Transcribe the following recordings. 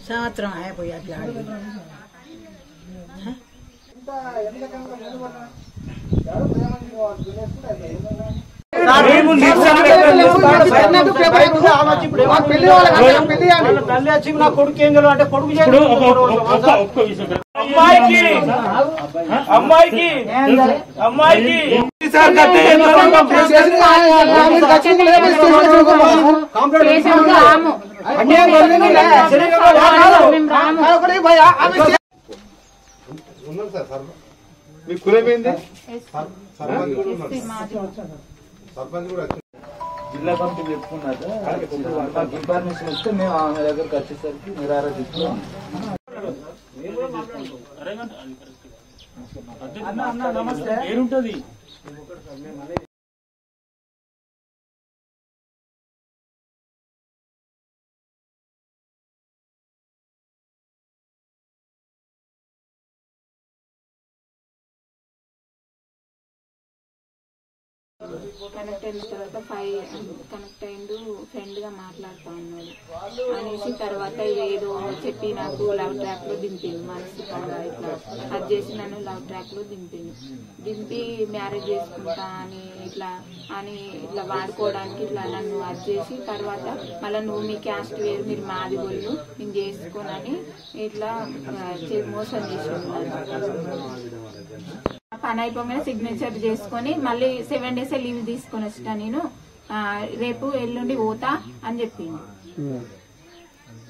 సంవత్సరం అయిపోయి అట్లా నా కొడుకు ఏం అంటే కొడుకు అమ్మాయికి మీ కులమేంది? సర్పంచ్ కూడా జిల్లా కమిటీ చెప్పుకున్నాక ఇన్ఫర్మేషన్ వస్తే మేము ఆమె దగ్గరకు వచ్చేసరికి నిరారా తీసుకున్నాం. నమస్తే ఏముంటది కనెక్ట్ అయిన తర్వాత కనెక్ట్ అయిండు ఫ్రెండ్ గా మాట్లాడుతా ఉన్నాడు అనేసి తర్వాత ఏదో చెప్పి నాకు లవ్ ట్రాక్ లో దింపింది మానసికంగా ఇట్లా అది చేసి నన్ను లవ్ ట్రాక్ లో దింపి మ్యారేజ్ చేసుకుంటా అని ఇట్లా వాడుకోవడానికి ఇట్లా నన్ను అది చేసి తర్వాత మళ్ళీ నువ్వు మీ క్యాస్ట్ వేరు మీరు మాది గొల్లు నేను చేసుకోనని ఇట్లా మోసం చేసి పని అయిపోగానే సిగ్నేచర్ చేసుకొని మళ్ళీ 7 days లీవ్ తీసుకొని వచ్చా నేను రేపు ఎల్లుండి పోతా అని చెప్పింది.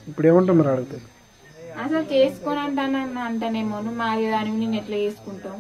ఇప్పుడు ఏమంటా మరి అడిగితే అసలు చేసుకొని అంటానేమో నువ్వు మా దాని నేను ఎట్లా చేసుకుంటావు.